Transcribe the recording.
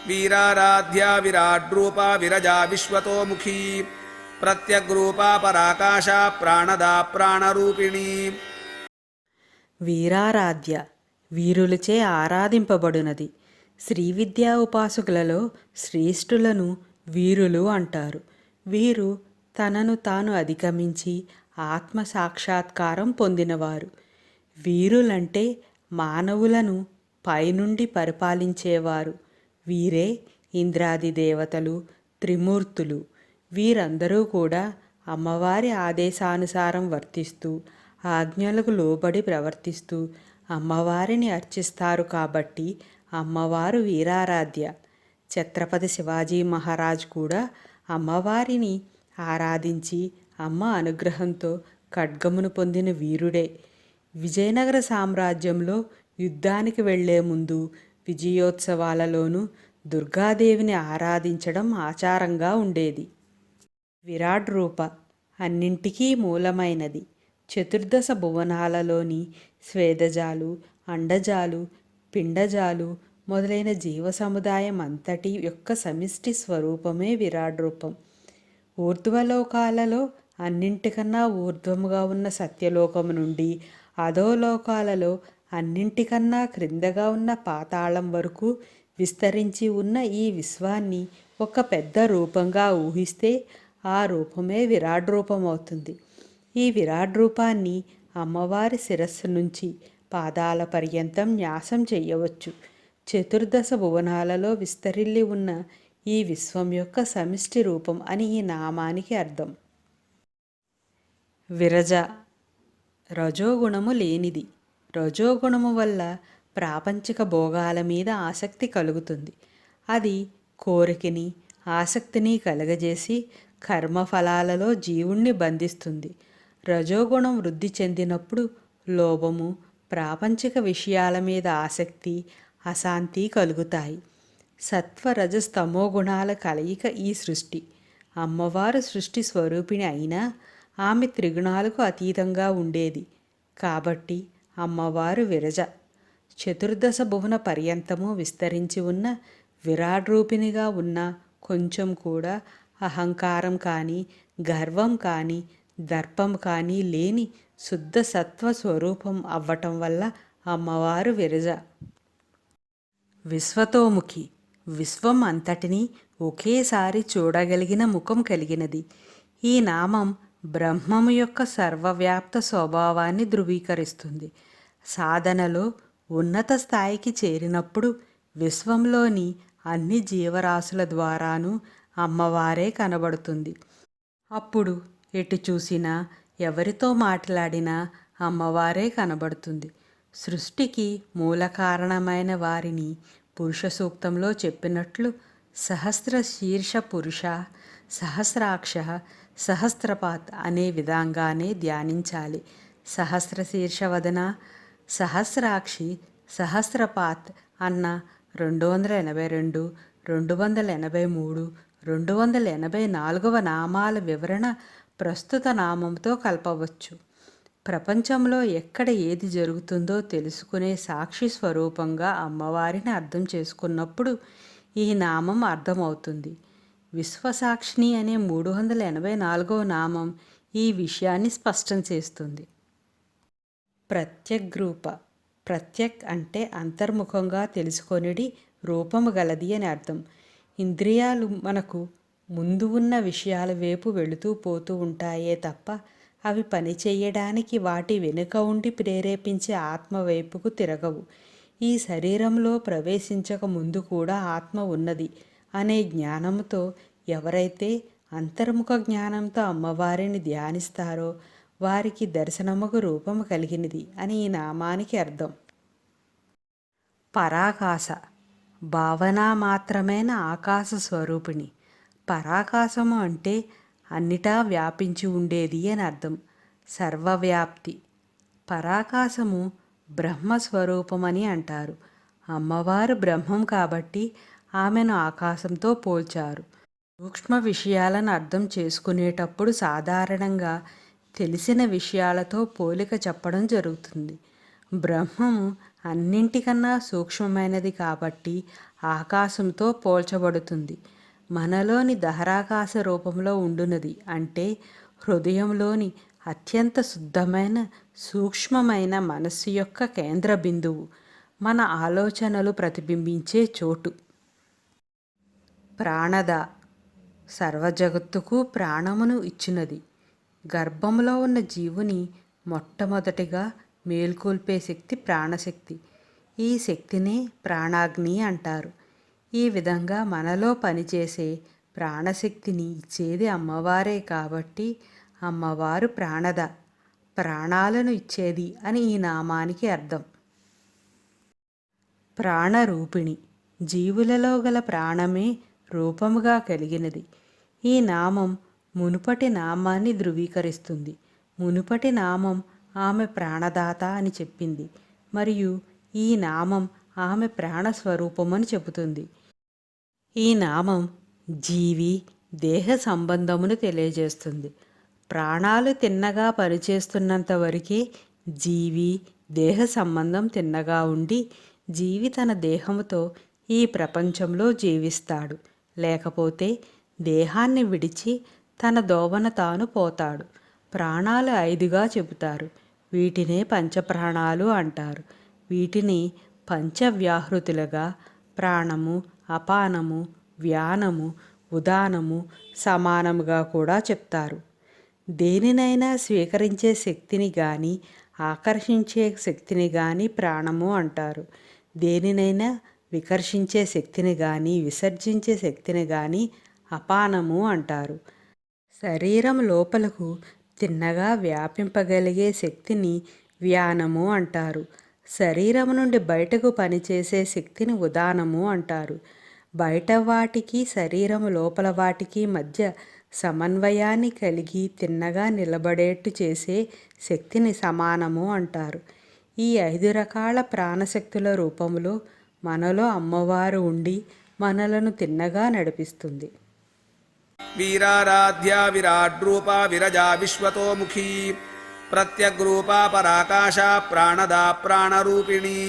వీరారాధ్యా విరాడ్రూపా విరజా విశ్వతోముఖీ ప్రత్యగ్రూపా పరాకాశ ప్రాణదా ప్రాణరూపిణి. వీరారాధ్య వీరులచే ఆరాధింపబడునది. శ్రీవిద్యా ఉపాసకులలో శ్రేష్ఠులను వీరులు అంటారు. వీరు తనను తాను అధిగమించి ఆత్మ సాక్షాత్కారం పొందినవారు. వీరులంటే మానవులను పైనుండి పరిపాలించేవారు. వీరే ఇంద్రాది దేవతలు, త్రిమూర్తులు. వీరందరూ కూడా అమ్మవారి ఆదేశానుసారం వర్తిస్తూ ఆజ్ఞలకు లోబడి ప్రవర్తిస్తూ అమ్మవారిని అర్చిస్తారు కాబట్టి అమ్మవారు వీరారాధ్య. ఛత్రపతి శివాజీ మహారాజ్ కూడా అమ్మవారిని ఆరాధించి అమ్మ అనుగ్రహంతో ఖడ్గమును పొందిన వీరుడే. విజయనగర సామ్రాజ్యంలో యుద్ధానికి వెళ్లే ముందు విజయోత్సవాలలోనూ దుర్గాదేవిని ఆరాధించడం ఆచారంగా ఉండేది. విరాట్ రూప అన్నింటికీ మూలమైనది. చతుర్దశ భువనాలలోని స్వేదజాలు, అండజాలు, పిండజాలు మొదలైన జీవ సముదాయం అంతటి యొక్క సమిష్టి స్వరూపమే విరాట్ రూపం. ఊర్ధ్వలోకాలలో అన్నింటికన్నా ఊర్ధ్వముగా ఉన్న సత్యలోకము నుండి అధోలోకాలలో అన్నింటికన్నా క్రిందగా ఉన్న పాతాళం వరకు విస్తరించి ఉన్న ఈ విశ్వాన్ని ఒక పెద్ద రూపంగా ఊహిస్తే ఆ రూపమే విరాట్ రూపం అవుతుంది. ఈ విరాట్ రూపాన్ని అమ్మవారి శిరస్సు నుంచి పాదాల పర్యంతం న్యాసం చెయ్యవచ్చు. చతుర్దశ భువనాలలో విస్తరిల్లి ఉన్న ఈ విశ్వం యొక్క సమిష్టి రూపం అని ఈ నామానికి అర్థం. విరజ రజోగుణము లేనిది. రజోగుణము వల్ల ప్రాపంచిక భోగాల మీద ఆసక్తి కలుగుతుంది. అది కోరికని ఆసక్తిని కలగజేసి కర్మఫలాలలో జీవుణ్ణి బంధిస్తుంది. రజోగుణం వృద్ధి చెందినప్పుడు లోభము, ప్రాపంచిక విషయాల మీద ఆసక్తి, అశాంతి కలుగుతాయి. సత్వరజస్తమో గుణాల కలయిక ఈ సృష్టి. అమ్మవారు సృష్టి స్వరూపిణి అయినా ఆమె త్రిగుణాలకు అతీతంగా ఉండేది కాబట్టి అమ్మవారు విరజ. చతుర్దశ భువన పర్యంతము విస్తరించి ఉన్న విరాట్ రూపిణిగా ఉన్న కొంచెం కూడా అహంకారం కానీ గర్వం కానీ దర్పం కానీ లేని శుద్ధ సత్వ స్వరూపం అవ్వటం వల్ల అమ్మవారు విరజ. విశ్వతోముఖి విశ్వం అంతటినీ ఒకేసారి చూడగలిగిన ముఖం కలిగినది. ఈ నామం బ్రహ్మము యొక్క సర్వవ్యాప్త స్వభావాన్ని ధృవీకరిస్తుంది. సాధనలో ఉన్నత స్థాయికి చేరినప్పుడు విశ్వంలోని అన్ని జీవరాశుల ద్వారాను అమ్మవారే కనబడుతుంది. అప్పుడు ఎటు చూసినా ఎవరితో మాట్లాడినా అమ్మవారే కనబడుతుంది. సృష్టికి మూల కారణమైన వారిని పురుష సూక్తంలో చెప్పినట్లు సహస్ర శీర్ష పురుష, సహస్రాక్ష, సహస్రపాత్ అనే విధంగానే ధ్యానించాలి. సహస్ర శీర్షవదన, సహస్రాక్షి, సహస్రపాత్ అన్న 282, 283, 284వ నామాల వివరణ ప్రస్తుత నామంతో కలపవచ్చు. ప్రపంచంలో ఎక్కడ ఏది జరుగుతుందో తెలుసుకునే సాక్షి స్వరూపంగా అమ్మవారిని అర్థం చేసుకున్నప్పుడు ఈ నామం అర్థమవుతుంది. విశ్వసాక్షిని అనే 384వ నామం ఈ విషయాన్ని స్పష్టం చేస్తుంది. ప్రత్యగ్రూప ప్రత్యక్ అంటే అంతర్ముఖంగా తెలుసుకొనిడి రూపము గలది అని అర్థం. ఇంద్రియాలు మనకు ముందు ఉన్న విషయాల వైపు వెళుతూ పోతూ ఉంటాయే తప్ప అవి పని చేయడానికి వాటి వెనుక ఉండి ప్రేరేపించే ఆత్మ వైపుకు తిరగవు. ఈ శరీరంలో ప్రవేశించక ముందు కూడా ఆత్మ ఉన్నది అనే జ్ఞానంతో ఎవరైతే అంతర్ముఖ జ్ఞానంతో అమ్మవారిని ధ్యానిస్తారో వారికి దర్శనముకు రూపము కలిగినది అని ఈ నామానికి అర్థం. పరాకాశ భావన మాత్రమైన ఆకాశ స్వరూపిణి. పరాకాశము అంటే అన్నిటా వ్యాపించి ఉండేది అని అర్థం. సర్వవ్యాప్తి. పరాకాశము బ్రహ్మస్వరూపమని అంటారు. అమ్మవారు బ్రహ్మం కాబట్టి ఆమెను ఆకాశంతో పోల్చారు. సూక్ష్మ విషయాలను అర్థం చేసుకునేటప్పుడు సాధారణంగా తెలిసిన విషయాలతో పోలిక చెప్పడం జరుగుతుంది. బ్రహ్మము అన్నింటికన్నా సూక్ష్మమైనది కాబట్టి ఆకాశంతో పోల్చబడుతుంది. మనలోని దహరాకాశ రూపంలో ఉండునది అంటే హృదయంలోని అత్యంత శుద్ధమైన సూక్ష్మమైన మనస్సు యొక్క కేంద్ర బిందువు, మన ఆలోచనలు ప్రతిబింబించే చోటు. ప్రాణద సర్వజగత్తుకు ప్రాణమును ఇచ్చినది. గర్భంలో ఉన్న జీవుని మొట్టమొదటిగా మేల్కొల్పే శక్తి ప్రాణశక్తి. ఈ శక్తినే ప్రాణాగ్ని అంటారు. ఈ విధంగా మనలో పనిచేసే ప్రాణశక్తిని ఇచ్చేది అమ్మవారే కాబట్టి అమ్మవారు ప్రాణద, ప్రాణాలను ఇచ్చేది అని ఈ నామానికి అర్థం. ప్రాణరూపిణి జీవులలో గల ప్రాణమే రూపముగా కలిగినది. ఈ నామం మునుపటి నామాన్ని ధృవీకరిస్తుంది. మునుపటి నామం ఆమె ప్రాణదాత అని చెప్పింది, మరియు ఈ నామం ఆమె ప్రాణస్వరూపమని చెబుతుంది. ఈ నామం జీవి దేహ సంబంధమును తెలియజేస్తుంది. ప్రాణాలు తిన్నగా పనిచేస్తున్నంత వరకే జీవి దేహ సంబంధం తిన్నగా ఉండి జీవి తన దేహముతో ఈ ప్రపంచంలో జీవిస్తాడు. లేకపోతే దేహాన్ని విడిచి తన దోవన తాను పోతాడు. ప్రాణాలు 5గా చెబుతారు. వీటినే పంచప్రాణాలు అంటారు. వీటిని పంచవ్యాహృతులుగా ప్రాణము, అపానము, వ్యానము, ఉదానము సమానముగా కూడా చెప్తారు. దేనినైనా స్వీకరించే శక్తిని గాని ఆకర్షించే శక్తిని గాని ప్రాణము అంటారు. దేనినైనా వికర్షించే శక్తిని గాని విసర్జించే శక్తిని గాని అపానము అంటారు. శరీరం లోపలకు తిన్నగా వ్యాపింపగలిగే శక్తిని వ్యానము అంటారు. శరీరం నుండి బయటకు పనిచేసే శక్తిని ఉదానము అంటారు. బయట వాటికి శరీరం లోపల వాటికి మధ్య సమన్వయాన్ని కలిగి తిన్నగా నిలబడేట్టు చేసే శక్తిని సమానము అంటారు. ఈ 5 రకాల ప్రాణశక్తుల రూపములో మనలో అమ్మవారు ఉండి మనలను తిన్నగా నడిపిస్తుంది. వీరారాధ్యా విరాడ్రూపా విరజా విశ్వతోముఖీ ప్రత్యగ్రూపా పరాకాశ ప్రాణదా ప్రాణరూపిణీ